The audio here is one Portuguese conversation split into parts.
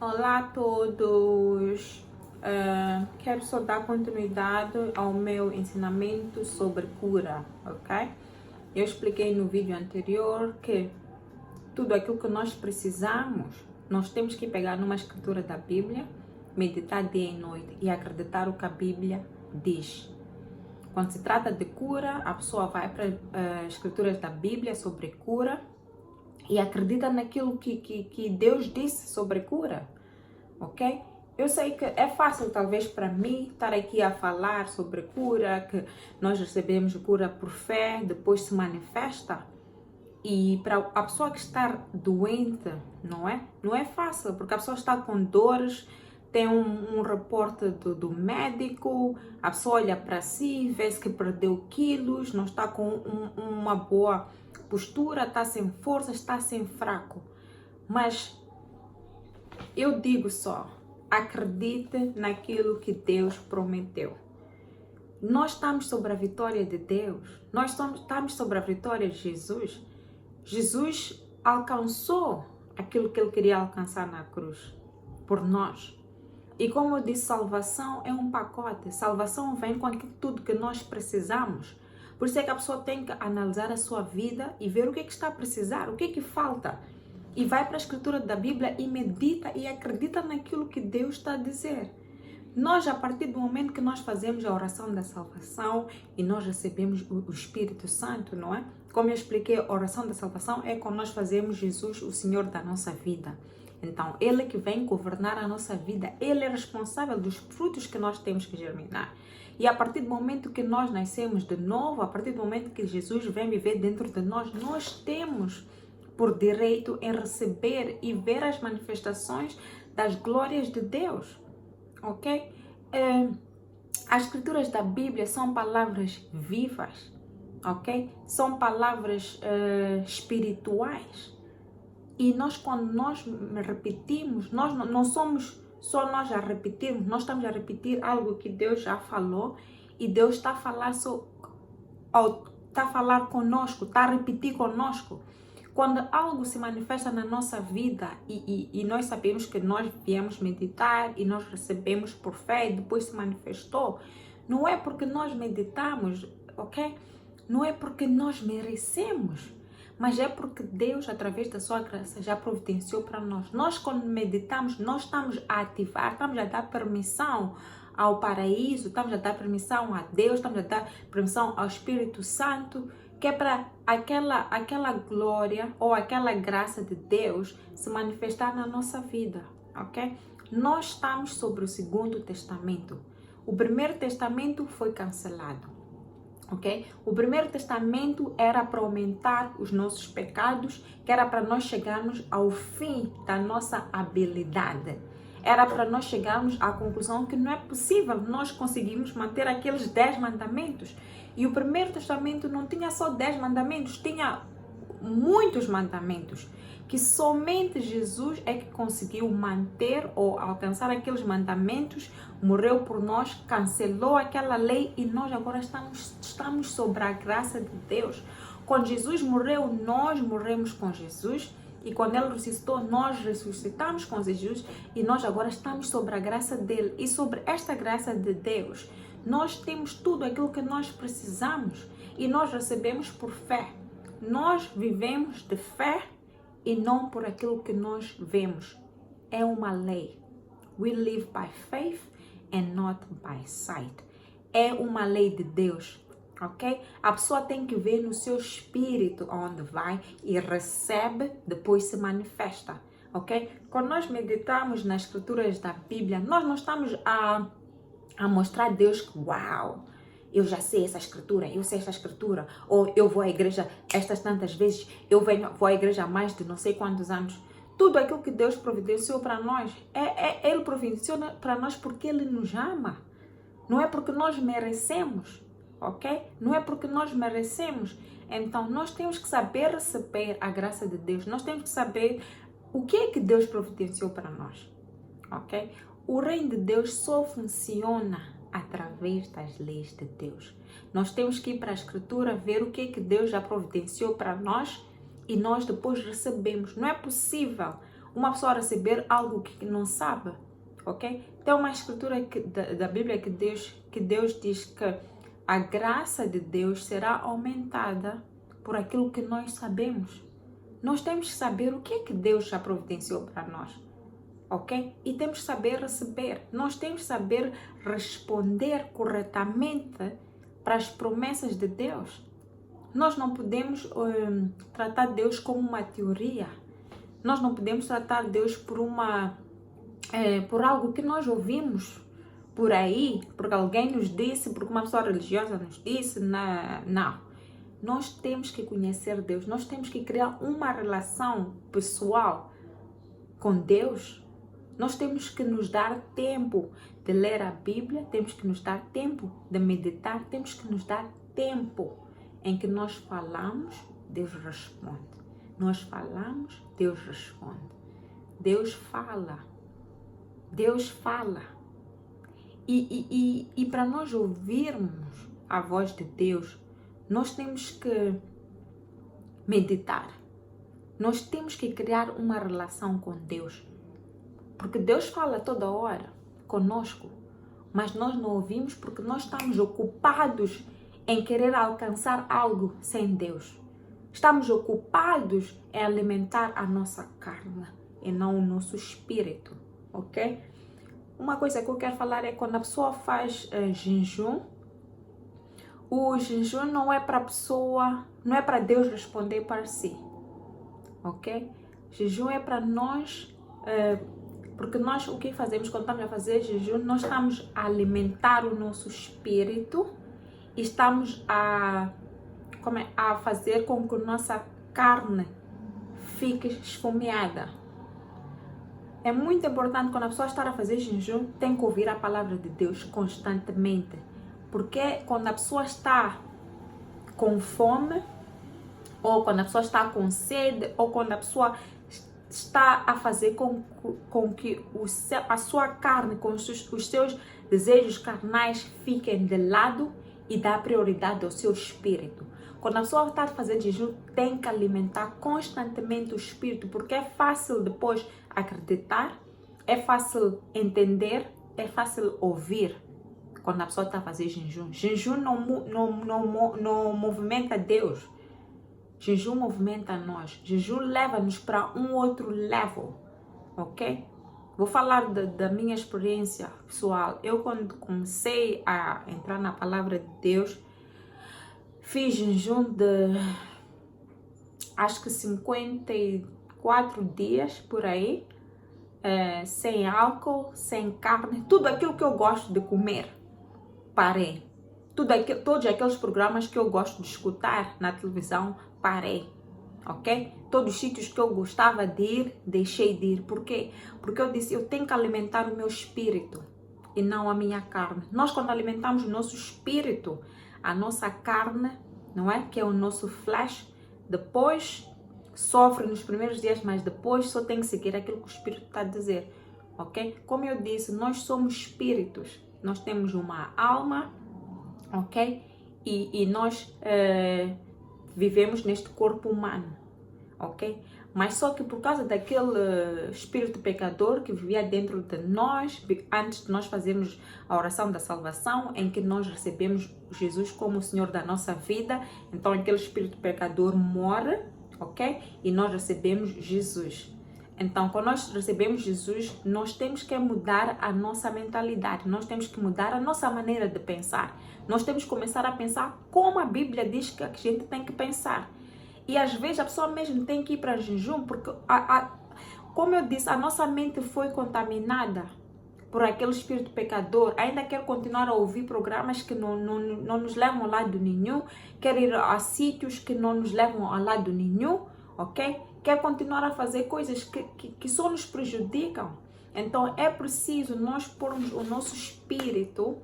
Olá a todos! Quero só dar continuidade ao meu ensinamento sobre cura, ok? Eu expliquei no vídeo anterior que tudo aquilo que nós precisamos, nós temos que pegar numa escritura da Bíblia, meditar dia e noite e acreditar o que a Bíblia diz. Quando se trata de cura, a pessoa vai para as escrituras da Bíblia sobre cura e acredita naquilo que Deus disse sobre cura, ok? Eu sei que é fácil talvez para mim estar aqui a falar sobre cura, que nós recebemos cura por fé, depois se manifesta. E para a pessoa que está doente, não é? Não é fácil, porque a pessoa está com dores, tem um reporte do médico, a pessoa olha para si, vê que perdeu quilos, não está com uma boa postura, está sem força, está sem fraco. Mas eu digo só, acredite naquilo que Deus prometeu. Nós estamos sobre a vitória de Deus, nós estamos sobre a vitória de Jesus. Jesus alcançou aquilo que ele queria alcançar na cruz, por nós. E como eu disse, salvação é um pacote. Salvação vem com tudo que nós precisamos. Por isso é que a pessoa tem que analisar a sua vida e ver o que está a precisar, o que falta. E vai para a escritura da Bíblia e medita e acredita naquilo que Deus está a dizer. Nós, a partir do momento que nós fazemos a oração da salvação e nós recebemos o Espírito Santo, não é? Como eu expliquei, a oração da salvação é quando nós fazemos Jesus o Senhor da nossa vida. Então, Ele que vem governar a nossa vida, Ele é responsável dos frutos que nós temos que germinar. E a partir do momento que nós nascemos de novo, a partir do momento que Jesus vem viver dentro de nós, nós temos por direito em receber e ver as manifestações das glórias de Deus, ok? As escrituras da Bíblia são palavras vivas, ok? São palavras espirituais. E nós, quando nós repetimos, nós não somos só nós a repetirmos, nós estamos a repetir algo que Deus já falou e Deus está a falar, está a falar conosco, está a repetir conosco. Quando algo se manifesta na nossa vida e nós sabemos que nós viemos meditar e nós recebemos por fé e depois se manifestou, não é porque nós meditamos, ok? Não é porque nós merecemos, mas é porque Deus, através da sua graça, já providenciou para nós. Nós, quando meditamos, nós estamos a ativar, estamos a dar permissão ao paraíso, estamos a dar permissão a Deus, estamos a dar permissão ao Espírito Santo, que é para aquela glória ou aquela graça de Deus se manifestar na nossa vida, ok? Nós estamos sobre o Segundo Testamento. O Primeiro Testamento foi cancelado, ok? O Primeiro Testamento era para aumentar os nossos pecados, que era para nós chegarmos ao fim da nossa habilidade. Era para nós chegarmos à conclusão que não é possível nós conseguirmos manter aqueles 10 mandamentos. E o Primeiro Testamento não tinha só 10 mandamentos, tinha muitos mandamentos, que somente Jesus é que conseguiu manter ou alcançar aqueles mandamentos, morreu por nós, cancelou aquela lei e nós agora estamos sobre a graça de Deus. Quando Jesus morreu, nós morremos com Jesus. E quando Ele ressuscitou, nós ressuscitamos com Jesus e nós agora estamos sobre a graça dEle. E sobre esta graça de Deus, nós temos tudo aquilo que nós precisamos e nós recebemos por fé. Nós vivemos de fé e não por aquilo que nós vemos. É uma lei. We live by faith and not by sight. É uma lei de Deus. Ok? A pessoa tem que ver no seu espírito onde vai e recebe, depois se manifesta, ok? Quando nós meditamos nas escrituras da Bíblia, nós não estamos a mostrar a Deus que, uau, eu já sei essa escritura, eu sei essa escritura, ou eu vou à igreja estas tantas vezes, vou à igreja há mais de não sei quantos anos. Tudo aquilo que Deus providenciou para nós, Ele providenciou para nós porque Ele nos ama, não é porque nós merecemos. Ok? Não é porque nós merecemos. Então, nós temos que saber receber a graça de Deus. Nós temos que saber o que é que Deus providenciou para nós. Ok? O reino de Deus só funciona através das leis de Deus. Nós temos que ir para a Escritura, ver o que é que Deus já providenciou para nós e nós depois recebemos. Não é possível uma pessoa receber algo que não sabe, ok? Tem uma escritura da Bíblia que Deus diz que a graça de Deus será aumentada por aquilo que nós sabemos. Nós temos que saber o que é que Deus já providenciou para nós, ok? E temos que saber receber. Nós temos que saber responder corretamente para as promessas de Deus. Nós não podemos tratar Deus como uma teoria. Nós não podemos tratar Deus por algo que nós ouvimos por aí, porque alguém nos disse, porque uma pessoa religiosa nos disse. Não. Nós temos que conhecer Deus. Nós temos que criar uma relação pessoal com Deus. Nós temos que nos dar tempo de ler a Bíblia, temos que nos dar tempo de meditar, temos que nos dar tempo em que nós falamos, Deus responde. Nós falamos, Deus responde. Deus fala. Deus fala. E para nós ouvirmos a voz de Deus, nós temos que meditar. Nós temos que criar uma relação com Deus. Porque Deus fala toda hora conosco, mas nós não ouvimos porque nós estamos ocupados em querer alcançar algo sem Deus. Estamos ocupados em alimentar a nossa carne e não o nosso espírito, ok? Uma coisa que eu quero falar é quando a pessoa faz jejum, o jejum não é para a pessoa, não é para Deus responder para si, ok? Jejum é para nós, porque nós o que fazemos quando estamos a fazer jejum, nós estamos a alimentar o nosso espírito e estamos a fazer com que a nossa carne fique esfomeada. É muito importante quando a pessoa está a fazer jejum, tem que ouvir a palavra de Deus constantemente. Porque quando a pessoa está com fome, ou quando a pessoa está com sede, ou quando a pessoa está a fazer com que a sua carne, com os seus desejos carnais fiquem de lado e dá prioridade ao seu espírito. Quando a pessoa está a fazer jejum, tem que alimentar constantemente o espírito, porque é fácil depois acreditar, é fácil entender, é fácil ouvir. Quando a pessoa está a fazer jejum, jejum não movimenta Deus. Jejum movimenta nós. Jejum leva-nos para um outro level, ok? Vou falar da minha experiência pessoal. Eu, quando comecei a entrar na palavra de Deus, fiz jejum de acho que 54 dias por aí, sem álcool, sem carne, tudo aquilo que eu gosto de comer. Parei. Todos aqueles programas que eu gosto de escutar na televisão, parei, ok? Todos os sítios que eu gostava de ir, deixei de ir. Por quê? Porque eu disse, eu tenho que alimentar o meu espírito e não a minha carne. Nós, quando alimentamos o nosso espírito, a nossa carne, não é? Que é o nosso flesh, depois sofre nos primeiros dias, mas depois só tem que seguir aquilo que o espírito está a dizer, ok? Como eu disse, nós somos espíritos. Nós temos uma alma, ok? E nós vivemos neste corpo humano, ok? Mas só que por causa daquele espírito pecador que vivia dentro de nós, antes de nós fazermos a oração da salvação, em que nós recebemos Jesus como o Senhor da nossa vida, então aquele espírito pecador morre, ok? E nós recebemos Jesus. Então, quando nós recebemos Jesus, nós temos que mudar a nossa mentalidade, nós temos que mudar a nossa maneira de pensar. Nós temos que começar a pensar como a Bíblia diz que a gente tem que pensar. E às vezes a pessoa mesmo tem que ir para jejum, porque, como eu disse, a nossa mente foi contaminada por aquele espírito pecador. Ainda quer continuar a ouvir programas que não nos levam ao lado nenhum, quer ir a sítios que não nos levam ao lado nenhum, ok? Quer continuar a fazer coisas que só nos prejudicam. Então é preciso nós pormos o nosso espírito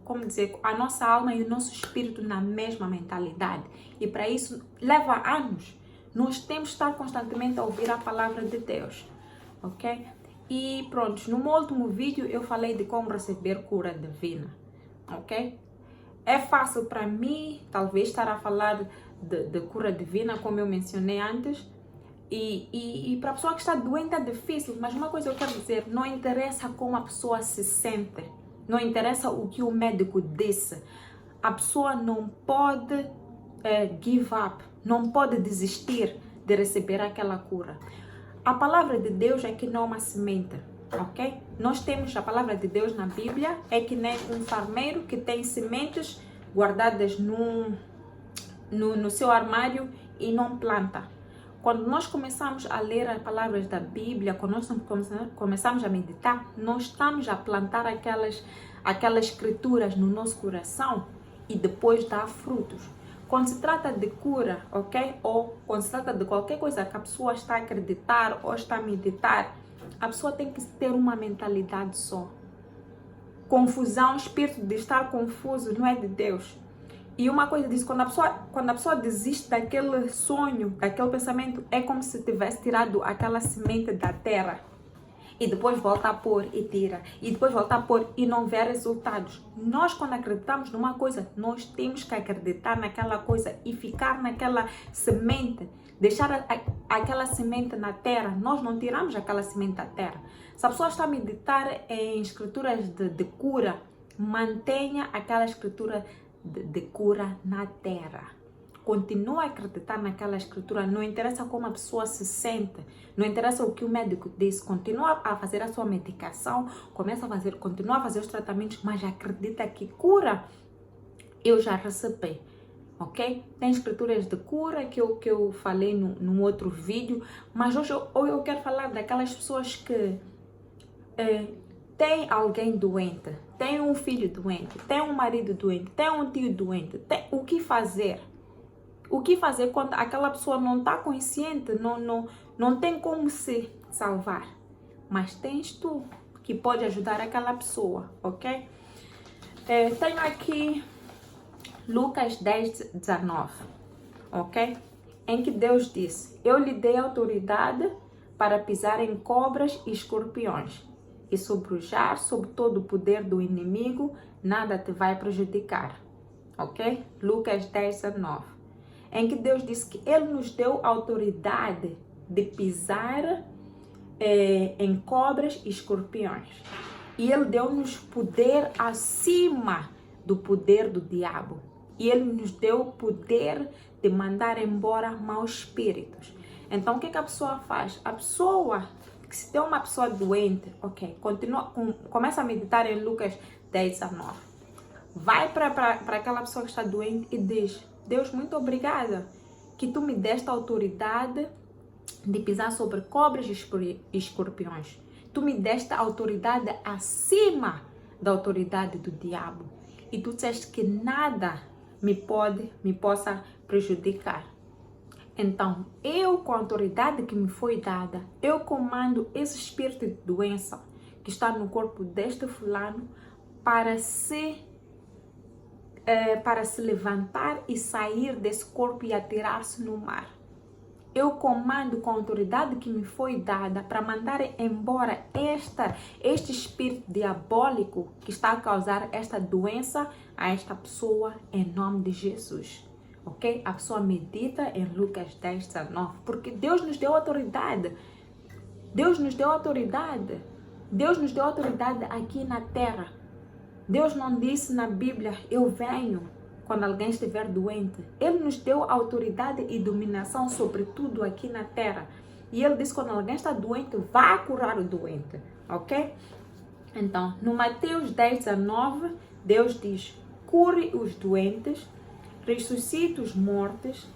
como dizer, a nossa alma e o nosso espírito na mesma mentalidade. E para isso leva anos. Nós temos que estar constantemente a ouvir a palavra de Deus, ok? E pronto, no meu último vídeo eu falei de como receber cura divina, ok? É fácil para mim, talvez, estar a falar de cura divina, como eu mencionei antes. E para a pessoa que está doente é difícil, mas uma coisa eu quero dizer, não interessa como a pessoa se sente, não interessa o que o médico disse, a pessoa não pode give up, não pode desistir de receber aquela cura. A palavra de Deus é que não é uma semente, ok? Nós temos a palavra de Deus na Bíblia, é que nem um farmeiro que tem sementes guardadas no seu armário e não planta. Quando nós começamos a ler as palavras da Bíblia, quando nós começamos a meditar, nós estamos a plantar aquelas escrituras no nosso coração e depois dá frutos. Quando se trata de cura, ok? Ou quando se trata de qualquer coisa que a pessoa está a acreditar ou está a meditar, a pessoa tem que ter uma mentalidade só. Confusão, espírito de estar confuso não é de Deus. E uma coisa disso, quando a pessoa desiste daquele sonho, daquele pensamento, é como se tivesse tirado aquela semente da terra. E depois volta a pôr e tira. E depois volta a pôr e não vê resultados. Nós, quando acreditamos numa coisa, nós temos que acreditar naquela coisa e ficar naquela semente. Deixar aquela semente na terra. Nós não tiramos aquela semente da terra. Se a pessoa está a meditar em escrituras de cura, mantenha aquela escritura de cura na terra. Continua a acreditar naquela escritura, não interessa como a pessoa se sente, não interessa o que o médico diz, continua a fazer a sua medicação, continua a fazer os tratamentos, mas acredita que cura eu já recebi, ok? Tem escrituras de cura que eu falei num outro vídeo, mas hoje eu quero falar daquelas pessoas que tem alguém doente, tem um filho doente, tem um marido doente, tem um tio doente, tem o que fazer? O que fazer quando aquela pessoa não está consciente, não tem como se salvar? Mas tens tu que pode ajudar aquela pessoa, ok? Tenho aqui Lucas 10, 19, ok? Em que Deus disse, eu lhe dei autoridade para pisar em cobras e escorpiões e sobrepujar sobre todo o poder do inimigo, nada te vai prejudicar, ok? Lucas 10, 19. Em que Deus disse que Ele nos deu autoridade de pisar em cobras e escorpiões. E Ele deu-nos poder acima do poder do diabo. E Ele nos deu poder de mandar embora maus espíritos. Então, o que a pessoa faz? A pessoa, se tem uma pessoa doente, ok, começa a meditar em Lucas 10, 19. Vai para aquela pessoa que está doente e diz, Deus, muito obrigada que tu me deste a autoridade de pisar sobre cobras e escorpiões. Tu me deste a autoridade acima da autoridade do diabo. E tu disseste que nada me possa prejudicar. Então, eu com a autoridade que me foi dada, eu comando esse espírito de doença que está no corpo deste fulano para se levantar e sair desse corpo e atirar-se no mar. Eu comando com a autoridade que me foi dada para mandar embora este espírito diabólico que está a causar esta doença a esta pessoa em nome de Jesus. Ok? A pessoa medita em Lucas 10, 19, porque Deus nos deu autoridade. Deus nos deu autoridade. Deus nos deu autoridade aqui na terra. Deus não disse na Bíblia, eu venho quando alguém estiver doente. Ele nos deu autoridade e dominação sobre tudo aqui na terra. E Ele disse, quando alguém está doente, vá curar o doente. Ok? Então, no Mateus 10, 19, Deus diz, cure os doentes, ressuscite os mortos,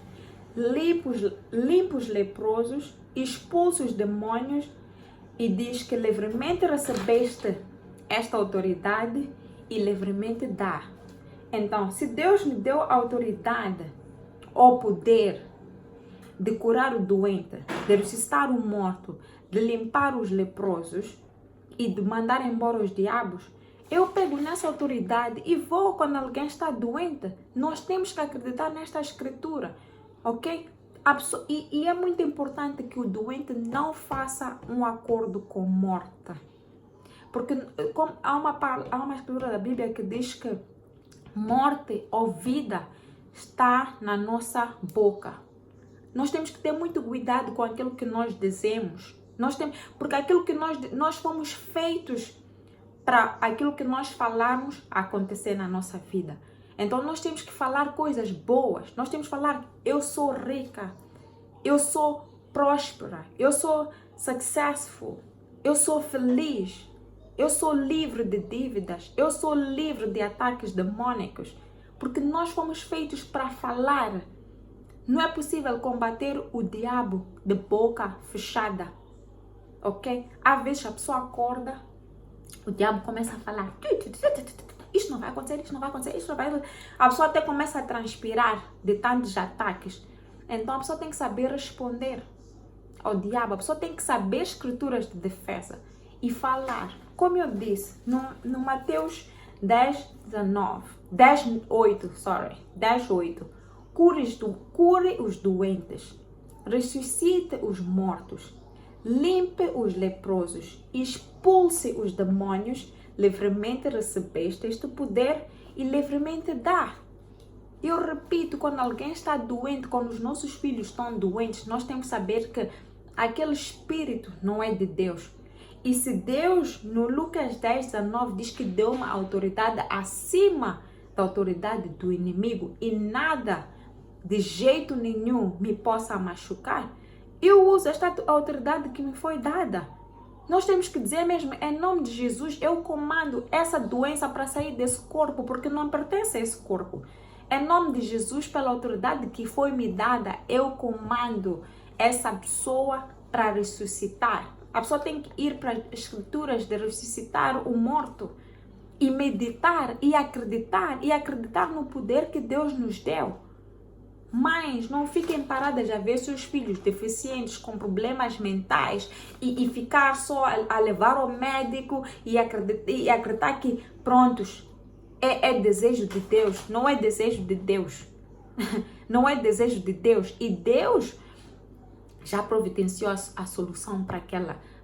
limpe os leprosos, expulse os demônios, e diz que livremente recebeste esta autoridade e livremente dá. Então, se Deus me deu a autoridade ou poder de curar o doente, de ressuscitar o morto, de limpar os leprosos e de mandar embora os diabos, eu pego nessa autoridade e vou quando alguém está doente. Nós temos que acreditar nesta escritura, ok? E é muito importante que o doente não faça um acordo com morte. Porque há uma escritura da Bíblia que diz que morte ou vida está na nossa boca. Nós temos que ter muito cuidado com aquilo que nós dizemos. Porque aquilo que nós fomos feitos para aquilo que nós falarmos acontecer na nossa vida. Então nós temos que falar coisas boas. Nós temos que falar, eu sou rica, eu sou próspera, eu sou successful, eu sou feliz, eu sou livre de dívidas, eu sou livre de ataques demônicos. Porque nós fomos feitos para falar. Não é possível combater o diabo de boca fechada. Ok? Às vezes a pessoa acorda, o diabo começa a falar. Isto não vai acontecer, isto não vai acontecer, isto não vai acontecer. A pessoa até começa a transpirar de tantos ataques. Então a pessoa tem que saber responder ao diabo. A pessoa tem que saber escrituras de defesa e falar. Como eu disse, no Mateus 10:8. Cure os doentes, ressuscite os mortos, limpe os leprosos, expulse os demônios, livremente recebeste este poder e livremente dá. Eu repito, quando alguém está doente, quando os nossos filhos estão doentes, nós temos que saber que aquele espírito não é de Deus. E se Deus, no Lucas 10:19, diz que deu uma autoridade acima da autoridade do inimigo e nada, de jeito nenhum, me possa machucar, eu uso esta autoridade que me foi dada. Nós temos que dizer mesmo, em nome de Jesus, eu comando essa doença para sair desse corpo, porque não pertence a esse corpo. Em nome de Jesus, pela autoridade que foi me dada, eu comando essa pessoa para ressuscitar. A pessoa tem que ir para as escrituras de ressuscitar o morto e meditar e acreditar no poder que Deus nos deu. Mães, não fiquem paradas a ver seus filhos deficientes com problemas mentais e ficar só a levar ao médico e acreditar que prontos, é desejo de Deus. Não é desejo de Deus. Não é desejo de Deus. E Deus já providenciou a solução para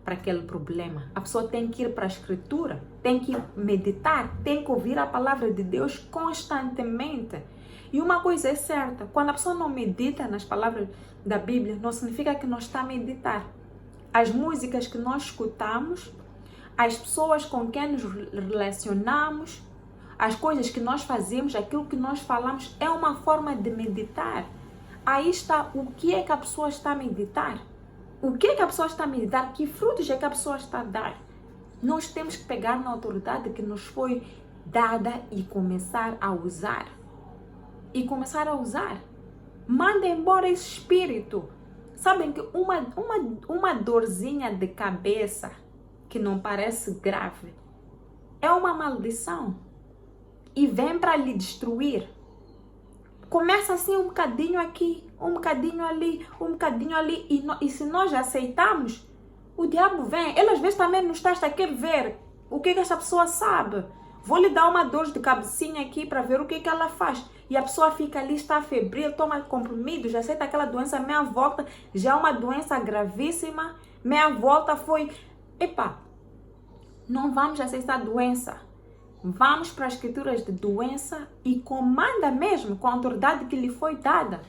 aquele problema. A pessoa tem que ir para a escritura, tem que meditar, tem que ouvir a palavra de Deus constantemente. E uma coisa é certa, quando a pessoa não medita nas palavras da Bíblia, não significa que não está a meditar. As músicas que nós escutamos, as pessoas com quem nos relacionamos, as coisas que nós fazemos, aquilo que nós falamos, é uma forma de meditar. Aí está o que é que a pessoa está a meditar. O que é que a pessoa está a meditar? Que frutos é que a pessoa está a dar? Nós temos que pegar na autoridade que nos foi dada e começar a usar. Manda embora esse espírito. Sabem que uma dorzinha de cabeça que não parece grave é uma maldição e vem para lhe destruir. Começa assim um bocadinho aqui, um bocadinho ali, e se nós aceitamos, o diabo vem. Ele às vezes também nos testa a querer ver o que essa pessoa sabe. Vou lhe dar uma dor de cabecinha aqui para ver o que ela faz. E a pessoa fica ali, está febril, toma comprimidos, já aceita aquela doença, meia volta, já é uma doença gravíssima, meia volta foi... não vamos aceitar doença. Vamos para as escrituras de doença e comanda mesmo com a autoridade que lhe foi dada.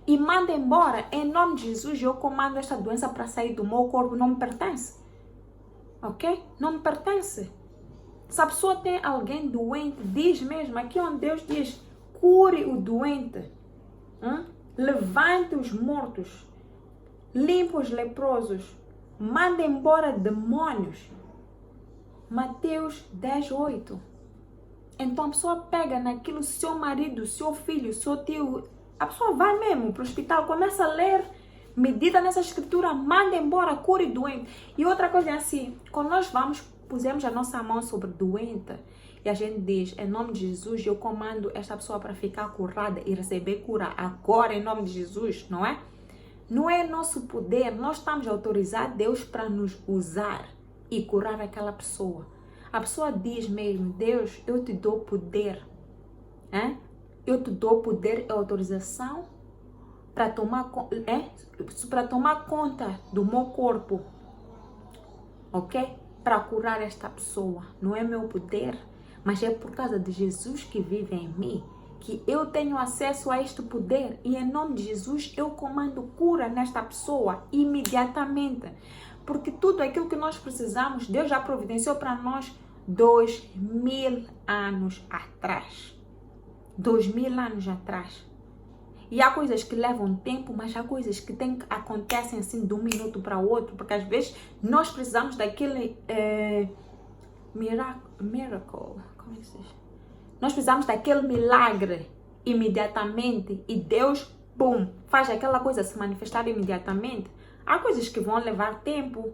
E manda embora, em nome de Jesus, eu comando esta doença para sair do meu corpo, não me pertence. Ok? Não me pertence. Se a pessoa tem alguém doente, diz mesmo, aqui onde Deus diz, cure o doente, levante os mortos, limpe os leprosos, manda embora demônios. Mateus 10:8. Então a pessoa pega naquilo, seu marido, seu filho, seu tio, a pessoa vai mesmo para o hospital, começa a ler, medita nessa escritura, manda embora, cure o doente. E outra coisa é assim, quando nós pusemos a nossa mão sobre o doente e a gente diz, em nome de Jesus, eu comando esta pessoa para ficar curada e receber cura agora, em nome de Jesus, não é? Não é nosso poder, nós estamos a autorizar Deus para nos usar e curar aquela pessoa. A pessoa diz mesmo, Deus, eu te dou poder, eu te dou poder e autorização para tomar conta do meu corpo, ok? Para curar esta pessoa. Não é meu poder, mas é por causa de Jesus que vive em mim. que eu tenho acesso a este poder e em nome de Jesus eu comando cura nesta pessoa imediatamente. Porque tudo aquilo que nós precisamos, Deus já providenciou para nós 2000 anos atrás. 2000 anos atrás. E há coisas que levam tempo, mas há coisas que acontecem assim de um minuto para o outro, porque às vezes nós precisamos daquele miracle, como é que se diz? Nós precisamos daquele milagre imediatamente e Deus, bum, faz aquela coisa se manifestar imediatamente. Há coisas que vão levar tempo,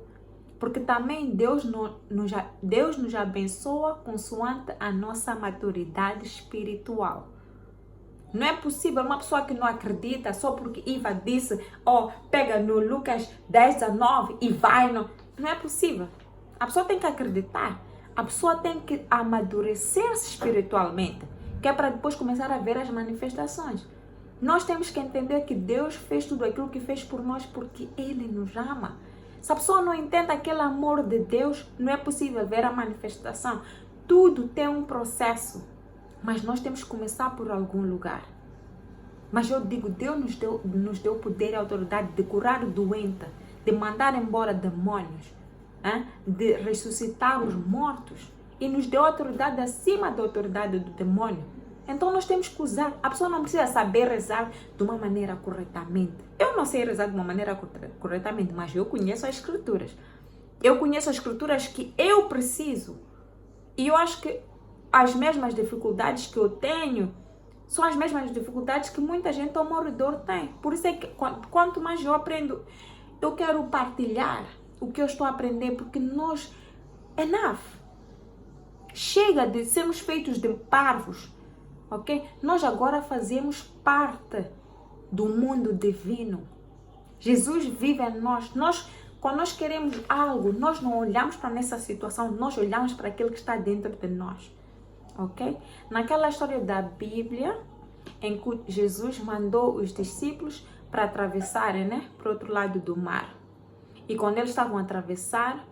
porque também Deus nos abençoa consoante a nossa maturidade espiritual. Não é possível uma pessoa que não acredita só porque Iva disse, pega no Lucas 10:19 e vai. Não é possível. A pessoa tem que acreditar. A pessoa tem que amadurecer-se espiritualmente, que é para depois começar a ver as manifestações. Nós temos que entender que Deus fez tudo aquilo que fez por nós porque Ele nos ama. Se a pessoa não entende aquele amor de Deus, não é possível ver a manifestação. Tudo tem um processo, mas nós temos que começar por algum lugar. Mas eu digo, Deus nos deu poder e autoridade de curar o doente, de mandar embora demônios, de ressuscitar os mortos, e nos deu autoridade acima da autoridade do demônio. Então nós temos que usar. A pessoa não precisa saber rezar de uma maneira corretamente. Eu não sei rezar de uma maneira corretamente, mas eu conheço as escrituras. Eu conheço as escrituras que eu preciso. E eu acho que as mesmas dificuldades que eu tenho são as mesmas dificuldades que muita gente ao meu redor tem. Por isso é que quanto mais eu aprendo, eu quero partilhar o que eu estou a aprender, porque nós, enough. Chega de sermos feitos de parvos, ok? Nós agora fazemos parte do mundo divino. Jesus vive em nós. Quando nós queremos algo, nós não olhamos para essa situação, nós olhamos para aquilo que está dentro de nós, ok? Naquela história da Bíblia, em que Jesus mandou os discípulos para atravessarem, para o outro lado do mar. E quando eles estavam a atravessar,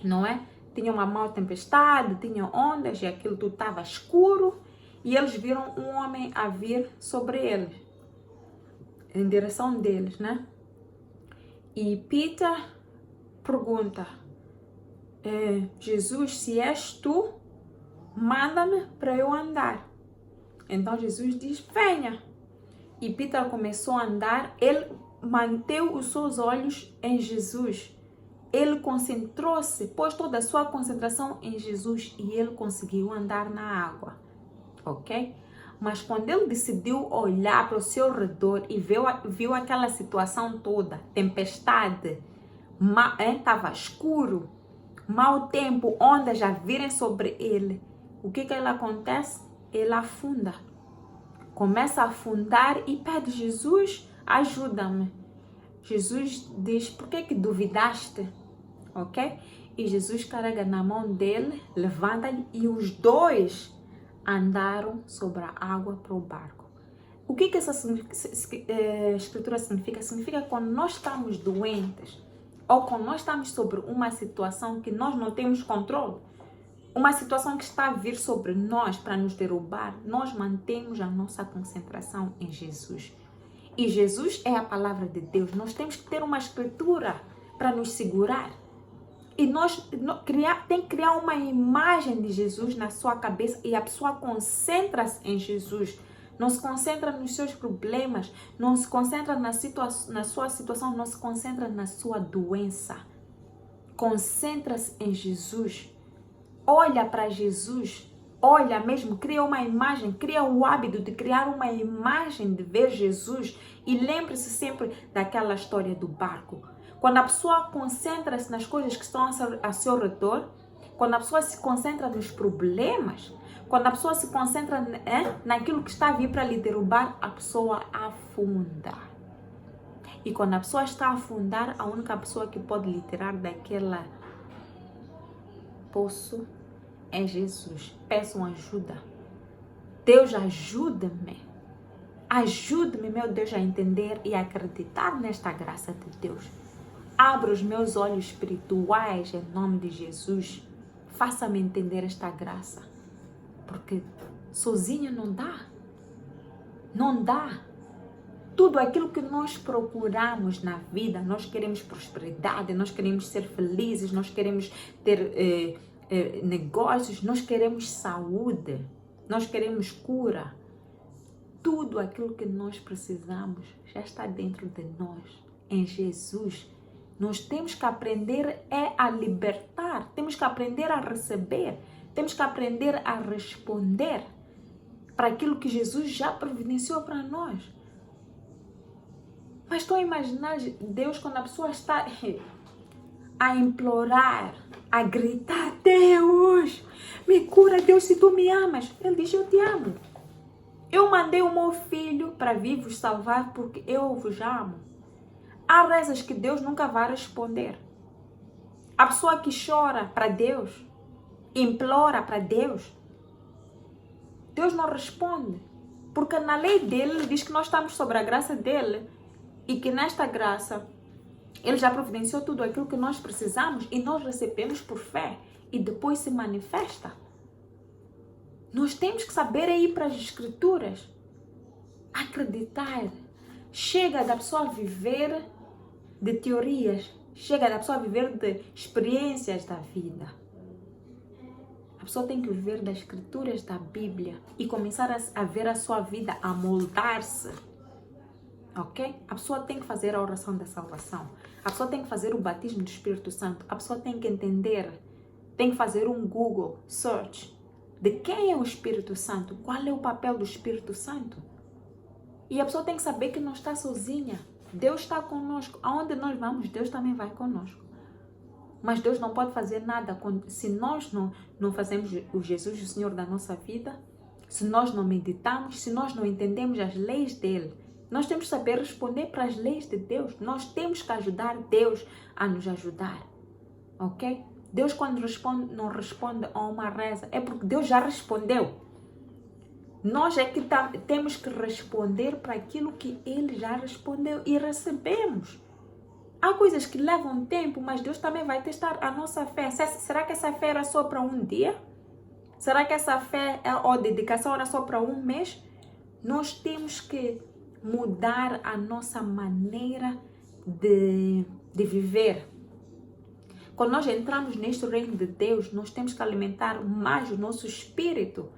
não é? Tinha uma maior tempestade, tinha ondas e aquilo tudo estava escuro. E eles viram um homem a vir sobre eles, em direção deles, né? E Peter pergunta, Jesus, se és tu, manda-me para eu andar. Então Jesus diz, venha. E Peter começou a andar, ele manteve os seus olhos em Jesus. Ele concentrou-se, pôs toda a sua concentração em Jesus e ele conseguiu andar na água, ok? Mas quando ele decidiu olhar para o seu redor e viu aquela situação toda, tempestade, estava escuro, mau tempo, ondas a virem sobre ele, o que ele acontece? Ele afunda. Começa a afundar e pede, Jesus, ajuda-me. Jesus diz, por que duvidaste? Ok? E Jesus carrega na mão dele, levanta-lhe e os dois andaram sobre a água para o barco. O que essa escritura significa? Significa que quando nós estamos doentes ou quando nós estamos sobre uma situação que nós não temos controle, uma situação que está a vir sobre nós para nos derrubar, nós mantemos a nossa concentração em Jesus. E Jesus é a palavra de Deus. Nós temos que ter uma escritura para nos segurar. E tem que criar uma imagem de Jesus na sua cabeça e a pessoa concentra-se em Jesus. Não se concentra nos seus problemas, não se concentra na sua situação, não se concentra na sua doença. Concentra-se em Jesus. Olha para Jesus. Olha mesmo, cria uma imagem, cria o hábito de criar uma imagem de ver Jesus e lembre-se sempre daquela história do barco. Quando a pessoa concentra-se nas coisas que estão ao seu redor, quando a pessoa se concentra nos problemas, quando a pessoa se concentra naquilo que está a vir para lhe derrubar, a pessoa afunda. E quando a pessoa está a afundar, a única pessoa que pode lhe tirar daquela poço é Jesus. Peçam ajuda. Deus, ajuda-me. Ajude-me, meu Deus, a entender e a acreditar nesta graça de Deus. Abra os meus olhos espirituais em nome de Jesus. Faça-me entender esta graça. Porque sozinho não dá. Não dá. Tudo aquilo que nós procuramos na vida, nós queremos prosperidade, nós queremos ser felizes, nós queremos ter negócios, nós queremos saúde, nós queremos cura. Tudo aquilo que nós precisamos já está dentro de nós, em Jesus. Nós temos que aprender a libertar, temos que aprender a receber, temos que aprender a responder para aquilo que Jesus já providenciou para nós. Mas estou a imaginar Deus quando a pessoa está a implorar, a gritar: Deus, me cura, Deus, se tu me amas. Ele diz: eu te amo. Eu mandei o meu filho para vir vos salvar porque eu vos amo. Há rezas que Deus nunca vai responder. A pessoa que chora para Deus, implora para Deus, Deus não responde. Porque na lei dele, ele diz que nós estamos sob a graça dele e que nesta graça ele já providenciou tudo aquilo que nós precisamos e nós recebemos por fé e depois se manifesta. Nós temos que saber ir para as escrituras, acreditar. Chega da pessoa viver de teorias, chega da pessoa viver de experiências da vida. A pessoa tem que viver das escrituras da Bíblia e começar a ver a sua vida, a moldar-se. Ok? A pessoa tem que fazer a oração da salvação. A pessoa tem que fazer o batismo do Espírito Santo. A pessoa tem que entender, tem que fazer um Google search de quem é o Espírito Santo, qual é o papel do Espírito Santo. E a pessoa tem que saber que não está sozinha. Deus está conosco. Aonde nós vamos, Deus também vai conosco. Mas Deus não pode fazer nada se nós não fazemos o Jesus, o Senhor da nossa vida, se nós não meditamos, se nós não entendemos as leis dele. Nós temos que saber responder para as leis de Deus. Nós temos que ajudar Deus a nos ajudar. Ok? Deus, quando não responde a uma reza, é porque Deus já respondeu. Nós é que temos que responder para aquilo que Ele já respondeu e recebemos. Há coisas que levam tempo, mas Deus também vai testar a nossa fé. Será que essa fé era só para um dia? Será que essa fé ou dedicação era só para um mês? Nós temos que mudar a nossa maneira de viver. Quando nós entramos neste reino de Deus, nós temos que alimentar mais o nosso espírito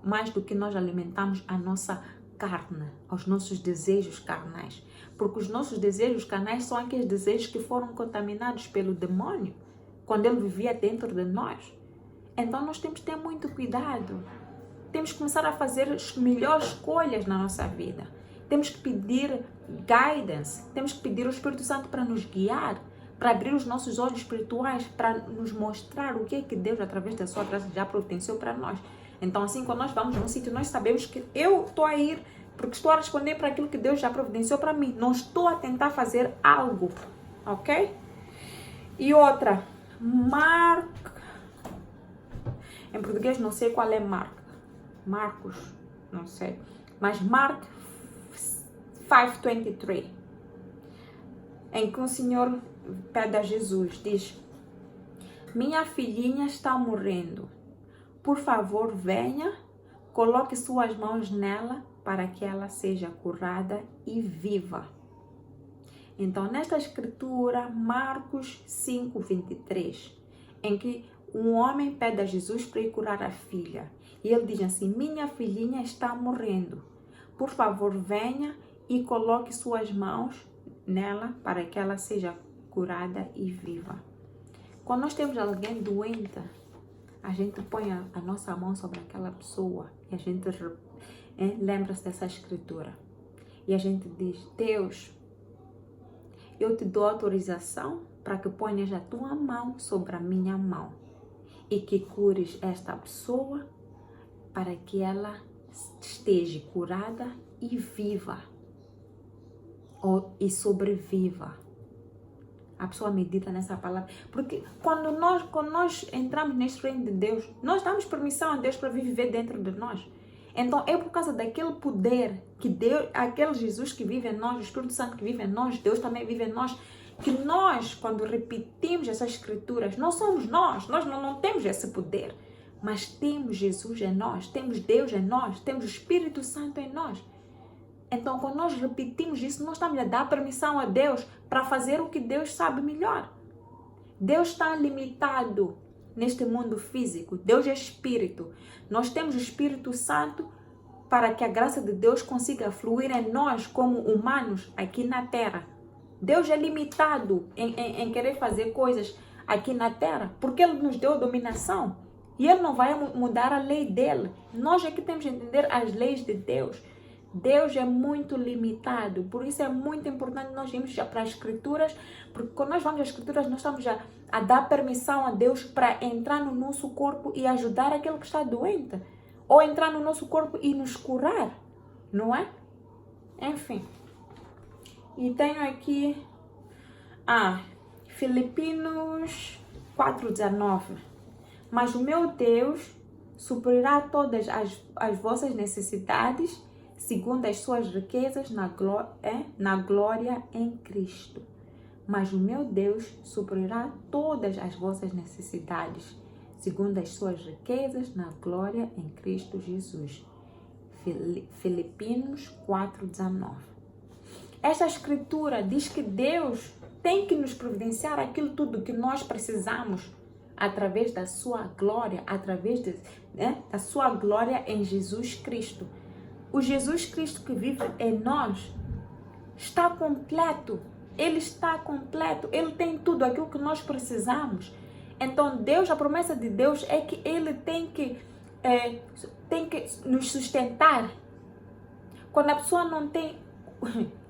mais do que nós alimentamos a nossa carne, aos nossos desejos carnais. Porque os nossos desejos carnais são aqueles desejos que foram contaminados pelo demônio, quando ele vivia dentro de nós. Então nós temos que ter muito cuidado. Temos que começar a fazer as melhores escolhas na nossa vida. Temos que pedir guidance, temos que pedir ao Espírito Santo para nos guiar, para abrir os nossos olhos espirituais, para nos mostrar o que é que Deus, através da sua graça, já providenciou para nós. Então, assim, quando nós vamos num sítio, nós sabemos que eu estou a ir porque estou a responder para aquilo que Deus já providenciou para mim. Não estou a tentar fazer algo, ok? E outra, em português não sei qual é Marcos, não sei, mas Mark 5:23, em que o Senhor pede a Jesus, diz: minha filhinha está morrendo, por favor venha, coloque suas mãos nela para que ela seja curada e viva. Então, nesta escritura, Marcos 5:23, em que um homem pede a Jesus para ir curar a filha. E ele diz assim: minha filhinha está morrendo. Por favor, venha e coloque suas mãos nela para que ela seja curada e viva. Quando nós temos alguém doente, a gente põe a nossa mão sobre aquela pessoa e a gente lembra-se dessa escritura. E a gente diz: Deus, eu te dou autorização para que ponhas a tua mão sobre a minha mão e que cures esta pessoa para que ela esteja curada e viva e sobreviva. A pessoa medita nessa palavra, porque quando nós entramos neste reino de Deus, nós damos permissão a Deus para viver dentro de nós. Então é por causa daquele poder que Deus, aquele Jesus que vive em nós, o Espírito Santo que vive em nós, Deus também vive em nós, que nós, quando repetimos essas escrituras, não somos nós não temos esse poder, mas temos Jesus em nós, temos Deus em nós, temos o Espírito Santo em nós. Então, quando nós repetimos isso, nós estamos a dar permissão a Deus para fazer o que Deus sabe melhor. Deus está limitado neste mundo físico. Deus é Espírito. Nós temos o Espírito Santo para que a graça de Deus consiga fluir em nós como humanos aqui na Terra. Deus é limitado em querer fazer coisas aqui na Terra porque Ele nos deu dominação e Ele não vai mudar a lei dele. Nós é que temos que entender as leis de Deus. Deus é muito limitado, por isso é muito importante nós irmos já para as Escrituras, porque quando nós vamos às Escrituras, nós estamos a dar permissão a Deus para entrar no nosso corpo e ajudar aquele que está doente, ou entrar no nosso corpo e nos curar, não é? Enfim. E tenho aqui, Filipenses 4:19. Mas o meu Deus suprirá todas as vossas necessidades, segundo as suas riquezas na glória em Cristo. Mas o meu Deus suprirá todas as vossas necessidades, segundo as suas riquezas na glória em Cristo Jesus. Filipenses 4:19. Esta escritura diz que Deus tem que nos providenciar aquilo tudo que nós precisamos através da sua glória, através da sua glória em Jesus Cristo. O Jesus Cristo que vive em nós está completo. Ele está completo. Ele tem tudo aquilo que nós precisamos. Então, Deus, a promessa de Deus é que Ele tem que nos sustentar. Quando a pessoa não tem,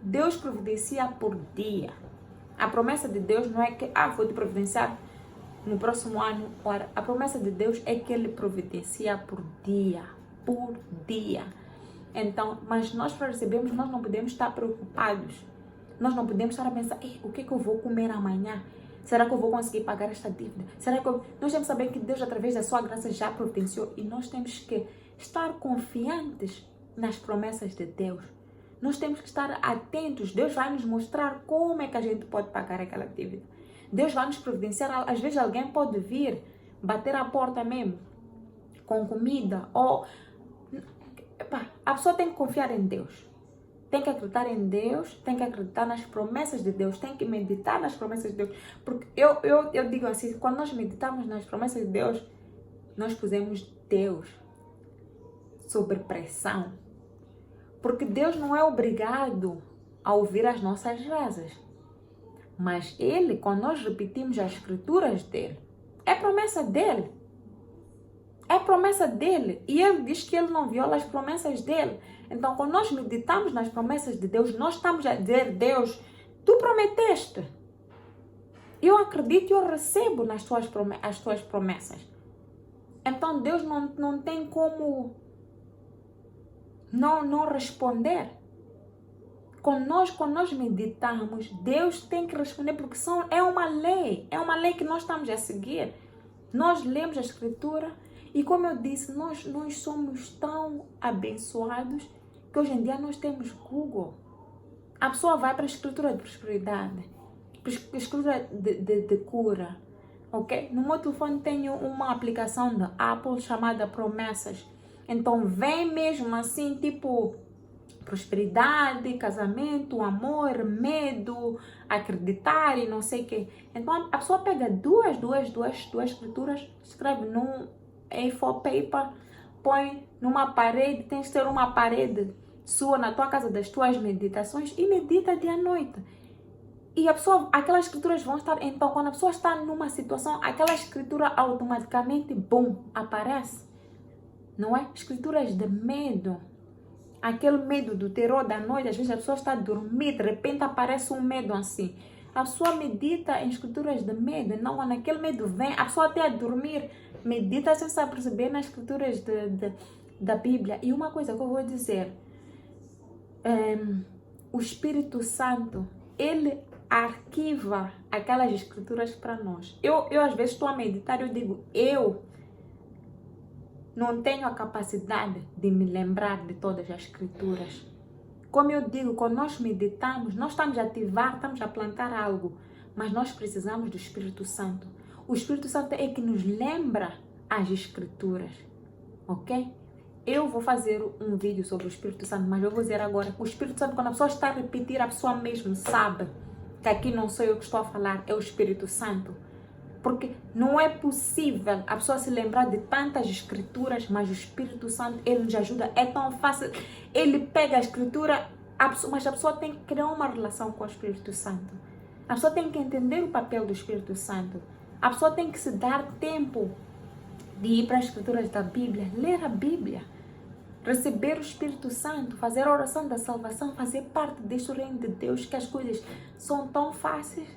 Deus providencia por dia. A promessa de Deus não é que, vou te providenciar no próximo ano. Ora, a promessa de Deus é que Ele providencia por dia. Por dia. Então, mas nós para recebermos, nós não podemos estar preocupados. Nós não podemos estar a pensar, o que é que eu vou comer amanhã? Será que eu vou conseguir pagar esta dívida? Será que Nós temos que saber que Deus, através da sua graça, já providenciou. E nós temos que estar confiantes nas promessas de Deus. Nós temos que estar atentos. Deus vai nos mostrar como é que a gente pode pagar aquela dívida. Deus vai nos providenciar. Às vezes alguém pode vir, bater a porta mesmo, com comida, ou... A pessoa tem que confiar em Deus, tem que acreditar em Deus, tem que acreditar nas promessas de Deus, tem que meditar nas promessas de Deus, porque eu digo assim, quando nós meditamos nas promessas de Deus, nós pusemos Deus sob pressão, porque Deus não é obrigado a ouvir as nossas rezas, mas Ele, quando nós repetimos as escrituras dele, é promessa dele. É promessa dele. E ele diz que ele não viola as promessas dele. Então, quando nós meditamos nas promessas de Deus, nós estamos a dizer, Deus, tu prometeste. Eu acredito e eu recebo as tuas promessas. Então, Deus não tem como não responder. Quando nós meditamos, Deus tem que responder, porque é uma lei que nós estamos a seguir. Nós lemos a Escritura. E como eu disse, nós somos tão abençoados que hoje em dia nós temos Google. A pessoa vai para a escritura de prosperidade, para a escritura de cura, ok? No meu telefone tenho uma aplicação da Apple chamada Promessas. Então vem mesmo assim, tipo, prosperidade, casamento, amor, medo, acreditar e não sei o quê. Então a pessoa pega duas escrituras, escreve num A4 paper, põe numa parede, tem que ter uma parede sua na tua casa das tuas meditações e medita dia e noite. E a pessoa, aquelas escrituras vão estar, então quando a pessoa está numa situação, aquela escritura automaticamente, aparece, não é? Escrituras de medo, aquele medo do terror da noite, às vezes a pessoa está a dormir, de repente aparece um medo assim. A pessoa medita em escrituras de medo, então quando aquele medo vem, a pessoa até a dormir, medita sem saber perceber nas escrituras da Bíblia. E uma coisa que eu vou dizer, o Espírito Santo, ele arquiva aquelas escrituras para nós. Eu às vezes estou a meditar, eu digo, eu não tenho a capacidade de me lembrar de todas as escrituras. Como eu digo, quando nós meditamos, nós estamos a ativar, estamos a plantar algo, mas nós precisamos do Espírito Santo. O Espírito Santo é que nos lembra as Escrituras, ok? Eu vou fazer um vídeo sobre o Espírito Santo, mas eu vou dizer agora, o Espírito Santo, quando a pessoa está a repetir, a pessoa mesmo sabe que aqui não sou eu que estou a falar, é o Espírito Santo. Porque não é possível a pessoa se lembrar de tantas escrituras, mas o Espírito Santo, ele nos ajuda. É tão fácil. Ele pega a escritura, mas a pessoa tem que criar uma relação com o Espírito Santo. A pessoa tem que entender o papel do Espírito Santo. A pessoa tem que se dar tempo de ir para as escrituras da Bíblia, ler a Bíblia, receber o Espírito Santo, fazer a oração da salvação, fazer parte deste reino de Deus, que as coisas são tão fáceis.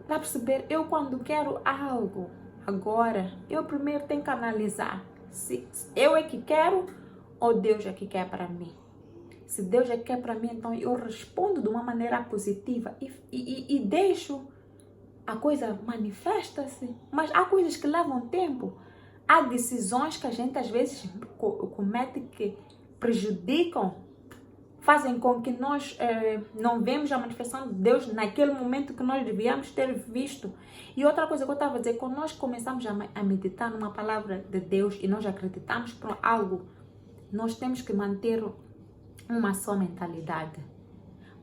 Dá para perceber? Eu quando quero algo agora, eu primeiro tenho que analisar se eu é que quero ou Deus é que quer para mim. Se Deus é que quer para mim, então eu respondo de uma maneira positiva e deixo a coisa manifesta-se. Mas há coisas que levam tempo. Há decisões que a gente às vezes comete que prejudicam, fazem com que nós não vemos a manifestação de Deus naquele momento que nós devíamos ter visto. E outra coisa que eu estava a dizer, quando nós começamos a meditar numa palavra de Deus e nós acreditamos por algo, nós temos que manter uma só mentalidade.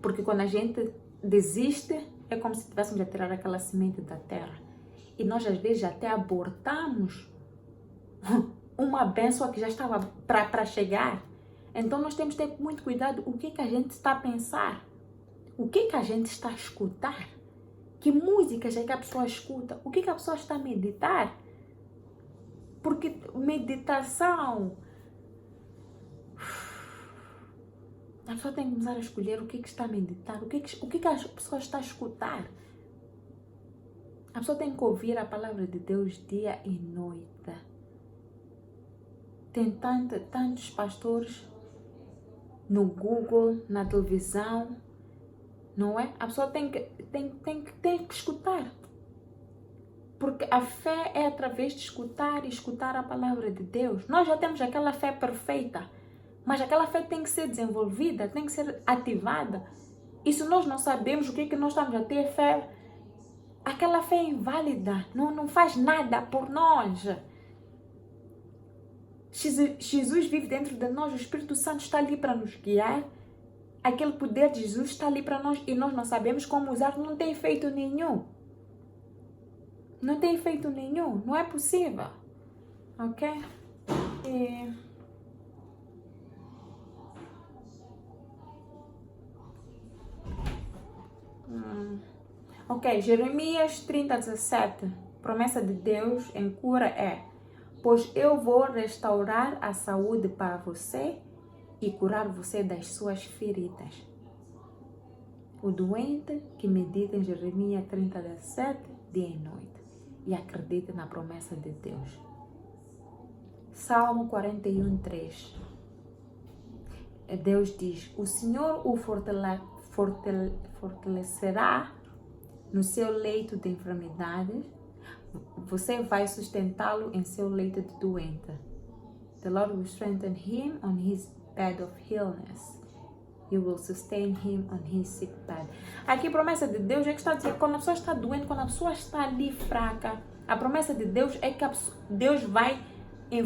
Porque quando a gente desiste, é como se estivéssemos a tirar aquela semente da terra. E nós às vezes até abortamos uma bênção que já estava para chegar. Então nós temos que ter muito cuidado o que a gente está a pensar, o que a gente está a escutar, que músicas é que a pessoa escuta, o que a pessoa está a meditar. Porque meditação, a pessoa tem que começar a escolher o que está a meditar, o que a pessoa está a escutar. A pessoa tem que ouvir a palavra de Deus dia e noite. Tem tantos pastores no Google, na televisão, não é? A pessoa tem que escutar. Porque a fé é através de escutar e escutar a palavra de Deus. Nós já temos aquela fé perfeita, mas aquela fé tem que ser desenvolvida, tem que ser ativada. E se nós não sabemos o que nós estamos a ter fé, aquela fé é inválida, não faz nada por nós. Jesus vive dentro de nós, o Espírito Santo está ali para nos guiar. Aquele poder de Jesus está ali para nós e nós não sabemos como usar, não tem efeito nenhum. Não tem efeito nenhum, não é possível. Ok? Ok, Jeremias 30:17. Promessa de Deus em cura é: pois eu vou restaurar a saúde para você e curar você das suas feridas. O doente que medita em Jeremias 30:17 dia e noite e acredita na promessa de Deus. Salmo 41:3. Deus diz: o Senhor o fortalecerá no seu leito de enfermidades. Você vai sustentá-lo em seu leito de doente. The Lord will strengthen him on his bed of illness. You will sustain him on his sick bed. Aqui a promessa de Deus é que está a dizer que quando a pessoa está doente, quando a pessoa está ali fraca, a promessa de Deus é que Deus vai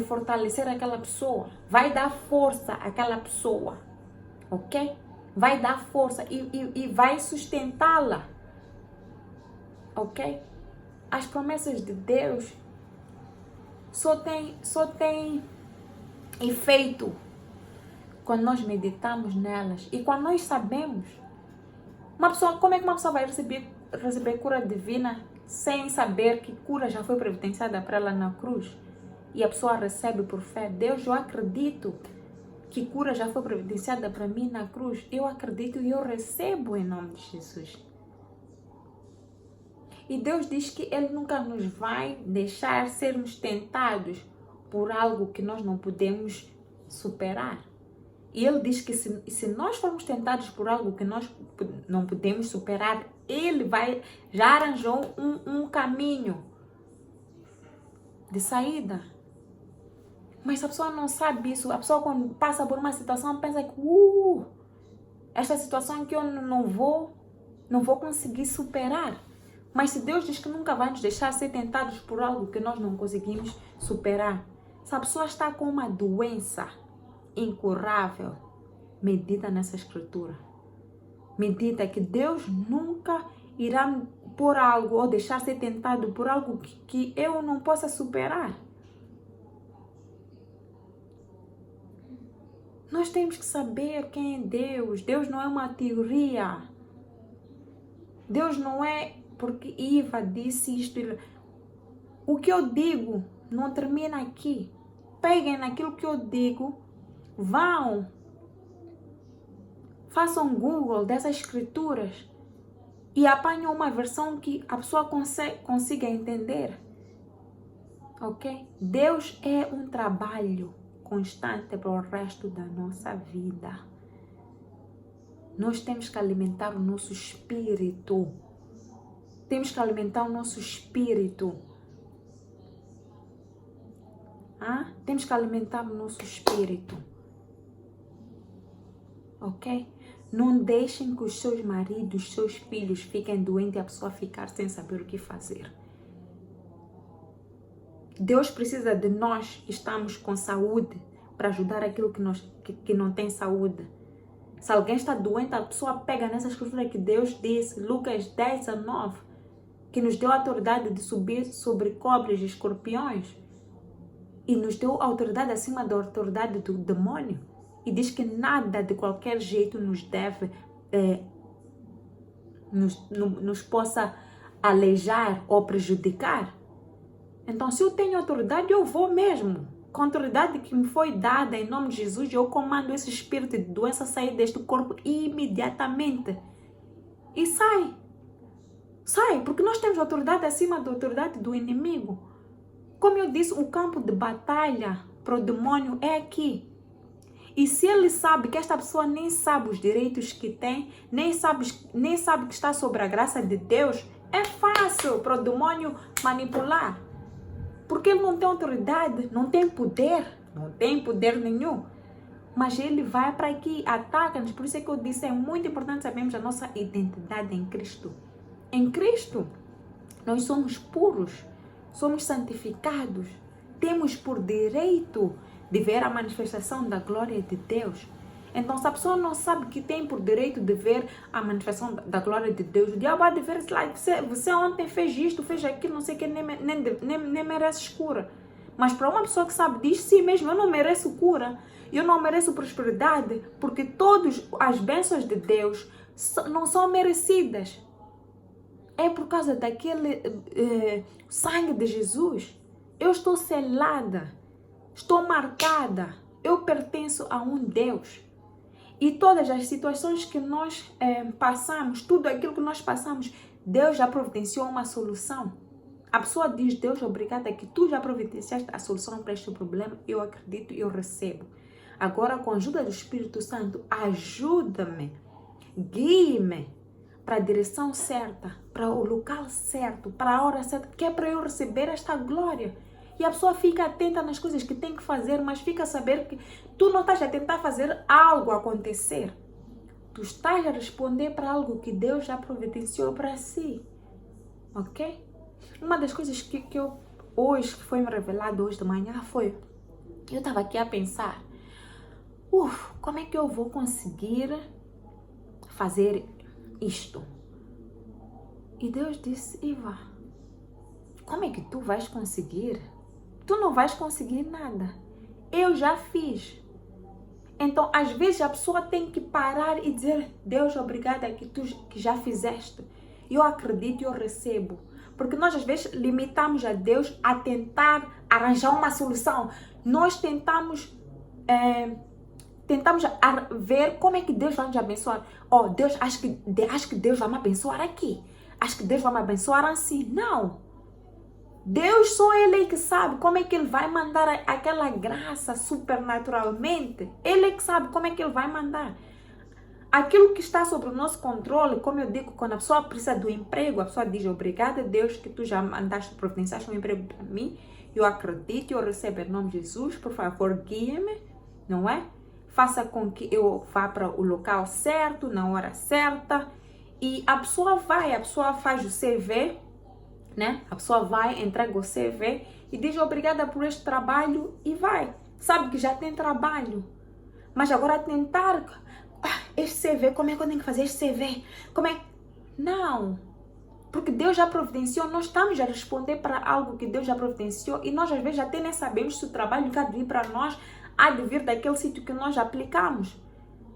fortalecer aquela pessoa, vai dar força àquela pessoa, ok? Vai dar força e vai sustentá-la, ok? As promessas de Deus só tem efeito quando nós meditamos nelas e quando nós sabemos. Como é que uma pessoa vai receber cura divina sem saber que cura já foi providenciada para ela na cruz? E a pessoa recebe por fé. Deus, eu acredito que cura já foi providenciada para mim na cruz. Eu acredito e eu recebo em nome de Jesus. E Deus diz que Ele nunca nos vai deixar sermos tentados por algo que nós não podemos superar. E Ele diz que se nós formos tentados por algo que nós não podemos superar, Ele já arranjou um caminho de saída. Mas a pessoa não sabe isso. A pessoa quando passa por uma situação pensa que esta situação que eu não vou conseguir superar. Mas se Deus diz que nunca vai nos deixar ser tentados por algo que nós não conseguimos superar, se a pessoa está com uma doença incurável, medita nessa escritura. Medita que Deus nunca irá pôr algo ou deixar ser tentado por algo que eu não possa superar. Nós temos que saber quem é Deus. Deus não é uma teoria. Deus não é porque Iva disse isto. O que eu digo não termina aqui. Peguem naquilo que eu digo, vão, façam Google dessas escrituras e apanhem uma versão que a pessoa consiga entender. Ok? Deus é um trabalho constante para o resto da nossa vida. Nós temos que alimentar o nosso espírito. Temos que alimentar o nosso espírito. Temos que alimentar o nosso espírito. Ok? Não deixem que os seus maridos, seus filhos fiquem doentes e a pessoa ficar sem saber o que fazer. Deus precisa de nós que estamos com saúde para ajudar aquilo que não tem saúde. Se alguém está doente, a pessoa pega nessa escritura que Deus disse, Lucas 10:19, que nos deu a autoridade de subir sobre cobras e escorpiões e nos deu autoridade acima da autoridade do demônio. E diz que nada de qualquer jeito nos deve, nos possa aleijar ou prejudicar. Então, se eu tenho autoridade, eu vou mesmo. Com a autoridade que me foi dada em nome de Jesus, eu comando esse espírito de doença sair deste corpo imediatamente. E sai. Sai, porque nós temos autoridade acima da autoridade do inimigo. Como eu disse, o campo de batalha para o demônio é aqui. E se ele sabe que esta pessoa nem sabe os direitos que tem, nem sabe que está sobre a graça de Deus, é fácil para o demônio manipular. Porque ele não tem autoridade, não tem poder nenhum. Mas ele vai para aqui, ataca-nos. Por isso é que eu disse, é muito importante sabermos a nossa identidade em Cristo. Em Cristo, nós somos puros, somos santificados, temos por direito de ver a manifestação da glória de Deus. Então, se a pessoa não sabe que tem por direito de ver a manifestação da glória de Deus, o diabo vai dizer, você ontem fez isto, fez aquilo, não sei o que, nem merece cura. Mas para uma pessoa que sabe diz, sim mesmo, eu não mereço cura, eu não mereço prosperidade, porque todas as bênçãos de Deus não são merecidas. É por causa daquele sangue de Jesus. Eu estou selada, estou marcada, eu pertenço a um Deus. E todas as situações que nós passamos, tudo aquilo que nós passamos, Deus já providenciou uma solução. A pessoa diz, Deus, obrigada que tu já providenciaste a solução para este problema. Eu acredito e eu recebo. Agora, com a ajuda do Espírito Santo, ajuda-me, guie-me para a direção certa, para o local certo, para a hora certa, que é para eu receber esta glória. E a pessoa fica atenta nas coisas que tem que fazer, mas fica a saber que tu não estás a tentar fazer algo acontecer. Tu estás a responder para algo que Deus já providenciou para si. Ok? Uma das coisas que eu hoje, que foi me revelado hoje de manhã, foi... Eu estava aqui a pensar, como é que eu vou conseguir fazer isto? E Deus disse, Iva, como é que tu vais conseguir? Tu não vais conseguir nada. Eu já fiz. Então, às vezes, a pessoa tem que parar e dizer, Deus, obrigada que já fizeste. Eu acredito e eu recebo. Porque nós, às vezes, limitamos a Deus a tentar arranjar uma solução. Nós tentamos ver como é que Deus vai nos abençoar. Deus, acho que Deus vai me abençoar aqui. Acho que Deus vai me abençoar assim. Não. Deus, só Ele que sabe como é que Ele vai mandar aquela graça supernaturalmente. Ele é que sabe como é que Ele vai mandar. Aquilo que está sob o nosso controle, como eu digo, quando a pessoa precisa do emprego, a pessoa diz, obrigada Deus que tu já mandaste, providenciaste um emprego para mim. Eu acredito, eu recebo em nome de Jesus, por favor, guie-me, não é? Faça com que eu vá para o local certo, na hora certa. E a pessoa faz o CV, né? A pessoa vai, entrega o CV e diz obrigada por este trabalho e vai. Sabe que já tem trabalho. Mas agora tentar, este CV, como é que eu tenho que fazer este CV? Como é? Não. Porque Deus já providenciou, nós estamos a responder para algo que Deus já providenciou e nós às vezes até nem sabemos se o trabalho que há de vir para nós há de vir daquele sítio que nós já aplicamos.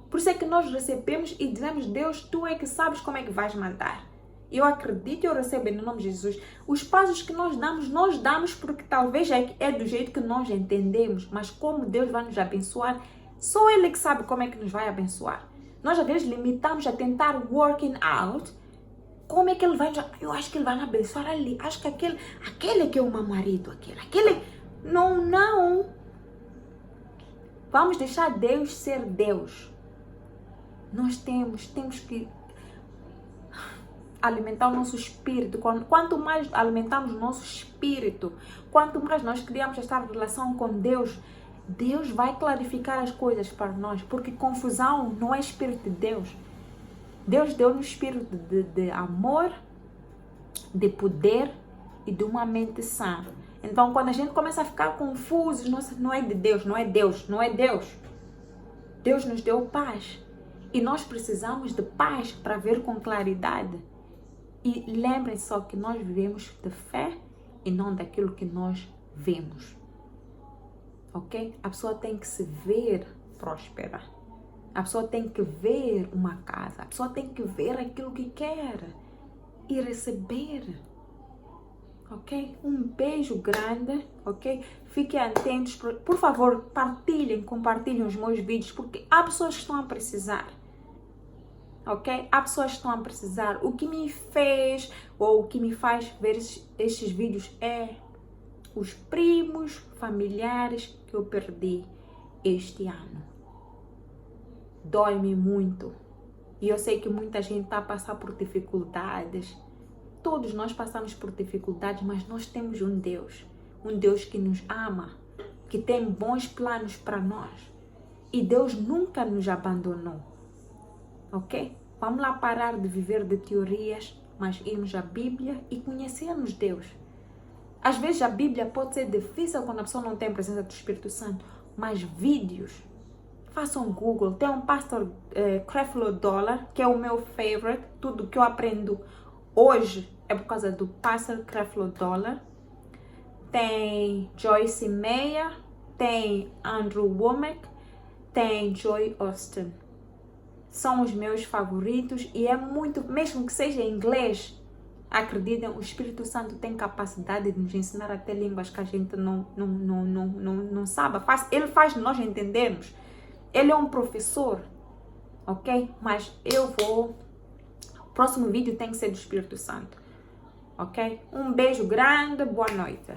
Por isso é que nós recebemos e dizemos, Deus, tu é que sabes como é que vais mandar. Eu acredito e eu recebo no nome de Jesus. Os passos que nós damos porque talvez é do jeito que nós entendemos, mas como Deus vai nos abençoar, só Ele que sabe como é que nos vai abençoar. Nós às vezes limitamos a tentar working out. Como é que Ele vai nos... Eu acho que Ele vai nos abençoar ali. Acho que aquele que é o meu marido, aquele... Não. Vamos deixar Deus ser Deus. Nós temos que alimentar o nosso espírito. Quanto mais alimentamos o nosso espírito, quanto mais nós criamos esta relação com Deus, Deus vai clarificar as coisas para nós, porque confusão não é espírito de Deus. Deus deu um espírito de amor, de poder e de uma mente sã. Então, quando a gente começa a ficar confuso, não é de Deus, não é Deus. Deus nos deu paz. E nós precisamos de paz para ver com claridade. E lembrem-se só que nós vivemos de fé e não daquilo que nós vemos. Ok? A pessoa tem que se ver próspera. A pessoa tem que ver uma casa. A pessoa tem que ver aquilo que quer e receber. Ok? Um beijo grande. Ok? Fiquem atentos. Por favor, compartilhem os meus vídeos, porque há pessoas que estão a precisar. Ok? Há pessoas que estão a precisar. O que me fez ou o que me faz ver estes vídeos é os primos, familiares que eu perdi este ano. Dói-me muito. E eu sei que muita gente está a passar por dificuldades. Todos nós passamos por dificuldades, mas nós temos um Deus que nos ama, que tem bons planos para nós. E Deus nunca nos abandonou. Ok? Vamos lá parar de viver de teorias, mas irmos à Bíblia e conhecermos Deus. Às vezes a Bíblia pode ser difícil quando a pessoa não tem a presença do Espírito Santo, mas vídeos, façam Google. Tem um pastor Creflo Dollar, que é o meu favorite. Tudo que eu aprendo hoje é por causa do pastor Creflo Dollar. Tem Joyce Meyer, tem Andrew Womack, tem Joy Austin. São os meus favoritos e é muito, mesmo que seja em inglês, acreditem, o Espírito Santo tem capacidade de nos ensinar até línguas que a gente não sabe. Ele faz nós entendermos. Ele é um professor, ok? Mas o próximo vídeo tem que ser do Espírito Santo, ok? Um beijo grande, boa noite.